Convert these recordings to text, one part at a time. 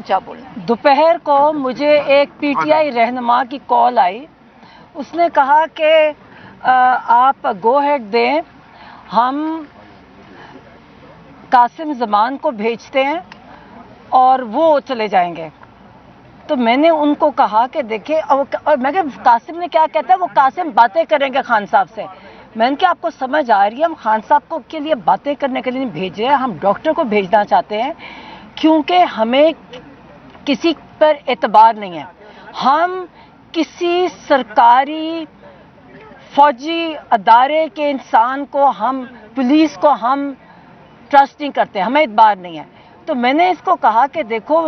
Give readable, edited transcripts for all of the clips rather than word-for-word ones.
اونچا بولنا. دوپہر کو مجھے ایک پی ٹی آئی رہنما کی کال آئی. اس نے کہا کہ آپ گو ہیڈ دیں, ہم قاسم زمان کو بھیجتے ہیں اور وہ چلے جائیں گے. تو میں نے ان کو کہا کہ دیکھیں, اور میں کہ قاسم نے کیا کہتا ہے, وہ قاسم باتیں کریں گے خان صاحب سے. میں نے کہا آپ کو سمجھ آ رہی ہے, ہم خان صاحب کو کے لیے باتیں کرنے کے لیے نہیں بھیجے ہیں, ہم ڈاکٹر کو بھیجنا چاہتے ہیں, کیونکہ ہمیں کسی پر اعتبار نہیں ہے. ہم کسی سرکاری فوجی ادارے کے انسان کو, ہم پولیس کو ہم ٹرسٹ نہیں کرتے, ہمیں اعتبار نہیں ہے. تو میں نے اس کو کہا کہ دیکھو,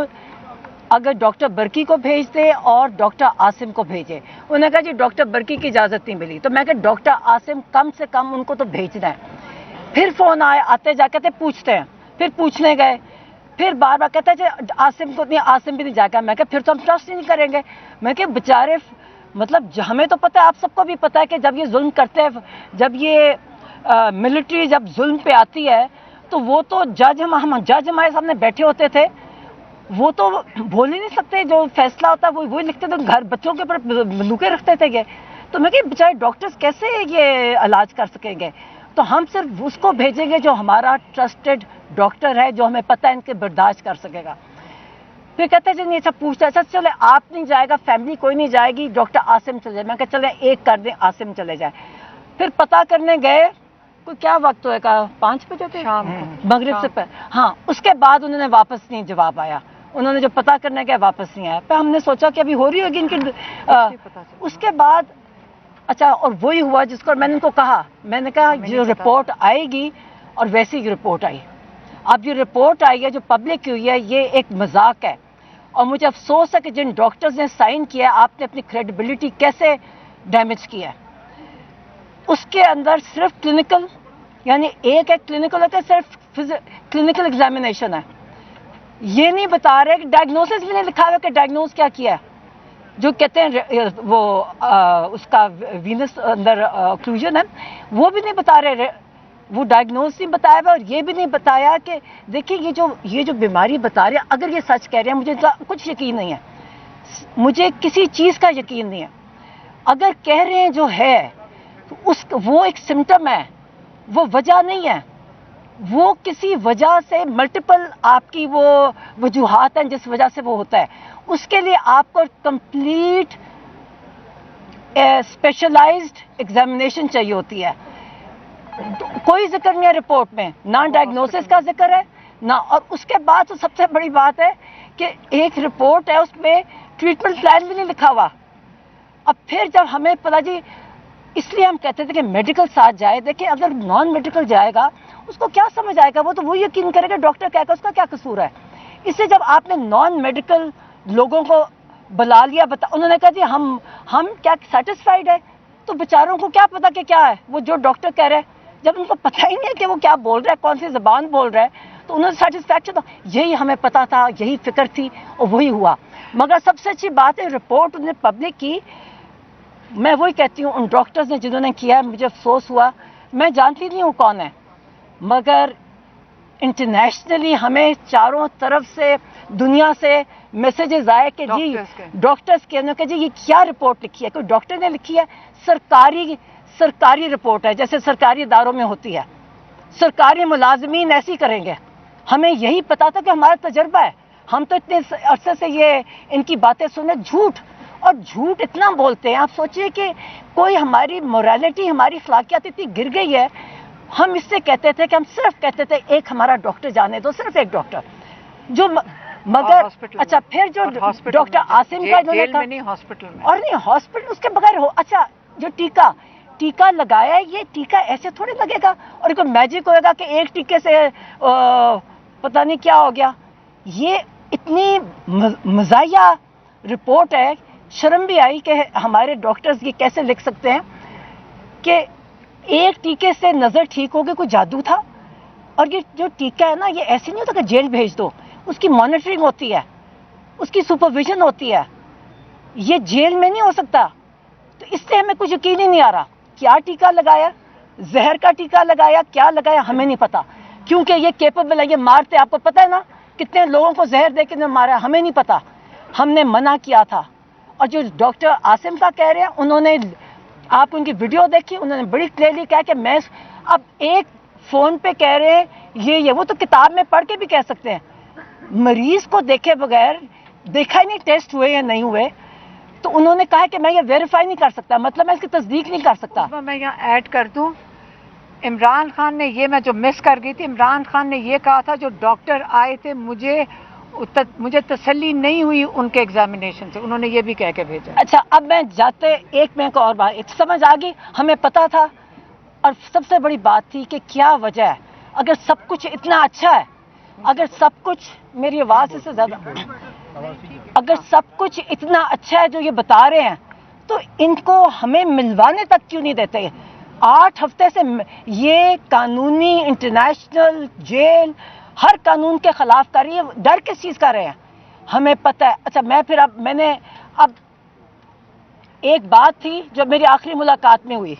اگر ڈاکٹر برقی کو بھیج دے اور ڈاکٹر عاصم کو بھیجے. انہوں نے کہا جی ڈاکٹر برقی کی اجازت نہیں ملی. تو میں کہا ڈاکٹر عاصم کم سے کم ان کو تو بھیجنا ہے. پھر فون آئے, آتے جا کہتے پوچھتے ہیں, پھر پوچھنے گئے, پھر بار بار کہتا ہے جی عاصم کو نہیں, عاصم بھی نہیں جا گا. میں کہا پھر تو ہم ٹرسٹ ہی نہیں کریں گے. میں کہ بیچارے, مطلب ہمیں تو پتہ ہے, آپ سب کو بھی پتہ ہے کہ جب یہ ظلم کرتے ہیں, جب یہ ملٹری جب ظلم پہ آتی ہے, تو وہ تو جج ہمارے سامنے بیٹھے ہوتے تھے, وہ تو بول ہی نہیں سکتے, جو فیصلہ ہوتا ہے وہی لکھتے تھے, گھر بچوں کے اوپر بندوقیں رکھتے تھے یہ. تو میں کہ بیچارے ڈاکٹرز کیسے یہ علاج کر سکیں گے. تو ہم صرف اس کو بھیجیں گے جو ہمارا ٹرسٹڈ ڈاکٹر ہے, جو ہمیں پتہ ہے ان کے برداشت کر سکے گا. پھر کہتے ہیں نہیں, سب پوچھتا ہے, سر چلے آپ نہیں جائے گا, فیملی کوئی نہیں جائے گی, ڈاکٹر عاصم چلے جائے. میں کہا چلے ایک کر دیں, عاصم چلے جائے. پھر پتہ کرنے گئے, کوئی کیا وقت ہوئے گا, 5 بجے تھے شام مغرب سے پہلے. ہاں, اس کے بعد انہوں نے واپس نہیں جواب آیا, انہوں نے جو پتہ کرنے گیا واپس نہیں آیا. پھر ہم نے سوچا کہ ابھی ہو رہی ہوگی ان کی. اس کے بعد اچھا, اور وہی ہوا جس کو میں نے ان کو کہا, میں نے کہا جو رپورٹ آئے گی, اور ویسی ہی رپورٹ آئی. اب جو رپورٹ آئی ہے, جو پبلک ہوئی ہے, یہ ایک مذاق ہے. اور مجھے افسوس ہے کہ جن ڈاکٹرز نے سائن کیا, آپ نے اپنی کریڈیبلٹی کیسے ڈیمیج کیا ہے. اس کے اندر صرف کلینکل, یعنی ایک کلینکل ہوتا ہے, صرف کلینکل ایگزامینیشن ہے. یہ نہیں بتا رہے کہ ڈائگنوسس بھی نہیں لکھا ہوا کہ ڈائگنوز کیا کیا ہے. جو کہتے ہیں وہ اس کا وینس اندر اوکلوژن ہے, وہ بھی نہیں بتا رہے, وہ ڈائگنوز نہیں بتایا ہوا. اور یہ بھی نہیں بتایا کہ دیکھیں یہ جو بیماری بتا رہے ہیں, اگر یہ سچ کہہ رہے ہیں, مجھے کچھ یقین نہیں ہے, مجھے کسی چیز کا یقین نہیں ہے. اگر کہہ رہے ہیں جو ہے, وہ ایک سمٹم ہے, وہ وجہ نہیں ہے. وہ کسی وجہ سے ملٹیپل آپ کی وہ وجوہات ہیں جس وجہ سے وہ ہوتا ہے. اس کے لیے آپ کو کمپلیٹ اسپیشلائزڈ ایگزامینیشن چاہیے ہوتی ہے. کوئی ذکر نہیں ہے رپورٹ میں, نہ ڈائگنوسس کا ذکر ہے نہ. اور اس کے بعد تو سب سے بڑی بات ہے کہ ایک رپورٹ ہے, اس میں ٹریٹمنٹ پلان بھی نہیں لکھا ہوا. اب پھر جب ہمیں پتا, جی اس لیے ہم کہتے تھے کہ میڈیکل ساتھ جائے. دیکھیں اگر نان میڈیکل جائے گا, اس کو کیا سمجھ آئے گا, وہ تو وہ یقین کرے گا ڈاکٹر کہہ کر اس کا کیا قصور ہے. اس سے جب آپ نے نان میڈیکل لوگوں کو بلا لیا, انہوں نے کہا جی ہم کیا سیٹسفائیڈ ہے. تو بیچاروں کو کیا پتا کہ کیا ہے وہ جو ڈاکٹر کہہ رہے ہیں, جب ان کو پتہ ہی نہیں ہے کہ وہ کیا بول رہا ہے, کون سی زبان بول رہا ہے. تو انہوں نے سیٹسفیکشن تھا, یہی ہمیں پتا تھا, یہی فکر تھی, اور وہی ہوا. مگر سب سے اچھی بات ہے رپورٹ انہوں نے پبلک کی. میں وہی کہتی ہوں, ان ڈاکٹرز نے جنہوں نے کیا, مجھے افسوس ہوا. میں جانتی نہیں ہوں کون ہے, مگر انٹرنیشنلی ہمیں چاروں طرف سے دنیا سے میسیجز آئے کہ جی ڈاکٹرز کے کہ جی یہ کیا رپورٹ لکھی ہے. کوئی ڈاکٹر نے لکھی ہے, سرکاری رپورٹ ہے, جیسے سرکاری اداروں میں ہوتی ہے. سرکاری ملازمین ایسی کریں گے. ہمیں یہی پتا تھا کہ ہمارا تجربہ ہے, ہم تو اتنے عرصے سے یہ ان کی باتیں سنے, جھوٹ اور جھوٹ اتنا بولتے ہیں. آپ سوچئے کہ کوئی ہماری موریلٹی, ہماری اخلاقیات اتنی گر گئی ہے. ہم اس سے کہتے تھے کہ ہم صرف کہتے تھے ایک ہمارا ڈاکٹر جانے دو, صرف ایک ڈاکٹر جو, مگر اچھا پھر جو ڈاکٹر عاصم کا ہاسپٹل میں, اور نہیں ہاسپٹل اس کے بغیر ہو. اچھا جو ٹیکہ لگایا ہے, یہ ٹیکہ ایسے تھوڑی لگے گا اور کوئی میجک ہوئے گا کہ ایک ٹیکے سے پتہ نہیں کیا ہو گیا. یہ اتنی مزاحیہ رپورٹ ہے, شرم بھی آئی کہ ہمارے ڈاکٹرز یہ کیسے لکھ سکتے ہیں کہ ایک ٹیکے سے نظر ٹھیک ہوگی, کوئی جادو تھا. اور یہ جو ٹیکہ ہے نا, یہ ایسے نہیں ہوتا کہ جیل بھیج دو, اس کی مانیٹرنگ ہوتی ہے, اس کی سپرویژن ہوتی ہے. یہ جیل میں نہیں ہو سکتا. تو اس سے ہمیں کچھ یقین ہی نہیں آ رہا, کیا ٹیکہ لگایا, زہر کا ٹیکہ لگایا, کیا لگایا, ہمیں نہیں پتا. کیونکہ یہ کیپیبل ہے, یہ مارتے, آپ کو پتہ ہے نا, کتنے لوگوں کو زہر دے کے مارا ہمیں نہیں پتا, ہم نے منع کیا تھا. اور جو ڈاکٹر عاصم کا کہہ رہے ہیں, انہوں نے, آپ ان کی ویڈیو دیکھی, انہوں نے بڑی کلیئرلی کہا کہ میں, اب ایک فون پہ کہہ رہے ہیں یہ وہ تو کتاب میں پڑھ کے بھی کہہ سکتے ہیں, مریض کو دیکھے بغیر, دیکھا ہی نہیں ٹیسٹ ہوئے یا نہیں ہوئے, تو انہوں نے کہا کہ میں یہ ویریفائی نہیں کر سکتا, مطلب میں اس کی تصدیق نہیں کر سکتا. میں یہاں ایڈ کر دوں, عمران خان نے یہ, میں جو مس کر گئی تھی, عمران خان نے یہ کہا تھا جو ڈاکٹر آئے تھے مجھے تسلی نہیں ہوئی ان کے ایگزامینیشن سے, انہوں نے یہ بھی کہہ کے بھیجا. اچھا, اب میں جاتے ایک میں کو اور بات سمجھ آ گئی, ہمیں پتا تھا. اور سب سے بڑی بات تھی کہ کیا وجہ ہے, اگر سب کچھ اتنا اچھا ہے, اگر سب کچھ, میری آواز سے زیادہ, اگر سب کچھ اتنا اچھا ہے جو یہ بتا رہے ہیں, تو ان کو ہمیں ملوانے تک کیوں نہیں دیتے؟ 8 ہفتے سے یہ قانونی انٹرنیشنل جیل ہر قانون کے خلاف کر رہی ہے, ڈر کس چیز کا رہے ہیں, ہمیں پتہ ہے. اچھا, میں نے اب ایک بات تھی جو میری آخری ملاقات میں ہوئی,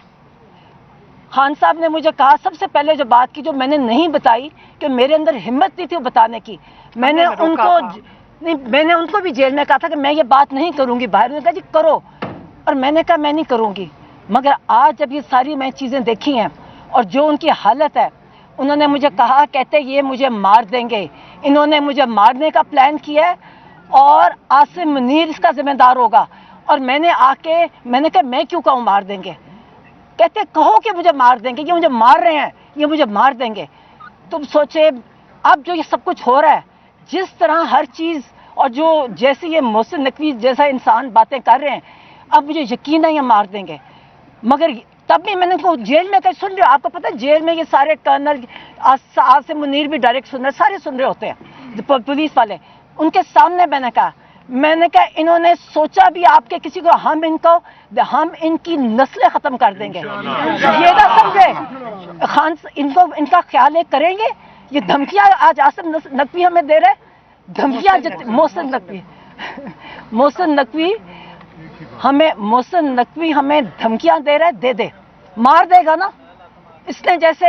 خان صاحب نے مجھے کہا, سب سے پہلے جو بات کی جو میں نے نہیں بتائی, کہ میرے اندر ہمت نہیں تھی وہ بتانے کی, میں نے ان کو بھی جیل میں کہا تھا کہ میں یہ بات نہیں کروں گی باہر, نے کہا جی کرو, اور میں نے کہا میں نہیں کروں گی. مگر آج جب یہ ساری میں چیزیں دیکھی ہیں اور جو ان کی حالت ہے, انہوں نے مجھے کہا, کہتے یہ مجھے مار دیں گے, انہوں نے مجھے مارنے کا پلان کیا ہے اور عاصم منیر اس کا ذمہ دار ہوگا. اور میں نے کہا میں کیوں کہوں مار دیں گے, کہتے کہو کہ مجھے مار دیں گے, یہ مجھے مار رہے ہیں, یہ مجھے مار دیں گے. تم سوچے اب جو یہ سب کچھ ہو رہا ہے, جس طرح ہر چیز, اور جو جیسے یہ محسن نقوی جیسا انسان باتیں کر رہے ہیں, اب مجھے یقین ہے یہ مار دیں گے. مگر تب بھی میں نے کو جیل میں سن رہے, آپ کو پتہ ہے جیل میں یہ سارے کرنل عاصم منیر بھی ڈائریکٹ سن رہے, سارے سن رہے ہوتے ہیں پولیس والے, ان کے سامنے میں نے کہا انہوں نے سوچا بھی آپ کے کسی کو, ہم ان کی نسلیں ختم کر دیں گے, یہ نہ سمجھے خان, ان کا خیال کریں گے. یہ دھمکیاں آج عاصم نقوی ہمیں دے رہے, دھمکیاں محسن نقوی ہمیں دھمکیاں دے رہے, دے دے, مار دے گا نا. اس نے جیسے,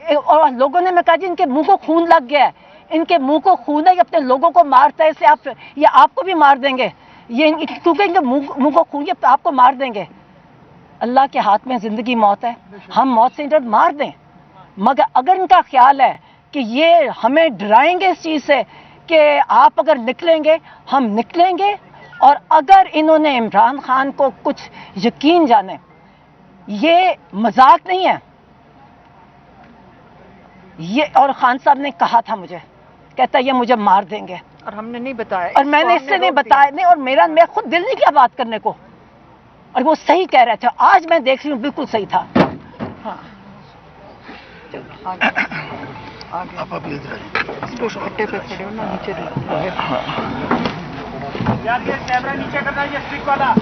اور لوگوں نے, میں کہا جی ان کے منہ کو خون لگ گیا ہے, ان کے منہ کو خون ہے, یہ اپنے لوگوں کو مارتا ہے, اسے یہ آپ کو بھی مار دیں گے, کیونکہ ان کے منہ کو خون, یہ آپ کو مار دیں گے. اللہ کے ہاتھ میں زندگی موت ہے, ہم موت سے ڈر مار دیں. مگر اگر ان کا خیال ہے کہ یہ ہمیں ڈرائیں گے اس چیز سے کہ آپ اگر نکلیں گے, ہم نکلیں گے. اور اگر انہوں نے عمران خان کو کچھ یقین جانے, یہ مذاق نہیں ہے یہ, اور خان صاحب نے کہا تھا مجھے, کہتا یہ مجھے مار دیں گے, اور ہم نے نہیں بتایا, اور میں نے اس سے نہیں بتایا, نہیں, اور میں خود دل نہیں کیا بات کرنے کو, اور وہ صحیح کہہ رہے تھے. آج میں دیکھ رہی ہوں بالکل صحیح تھا. ہاں, آپ ابھی ادھر اس کو پٹے پہ کھڑے ہو نا, نیچے یار یہ کیمرہ نیچے کرنا, یہ اسٹک والا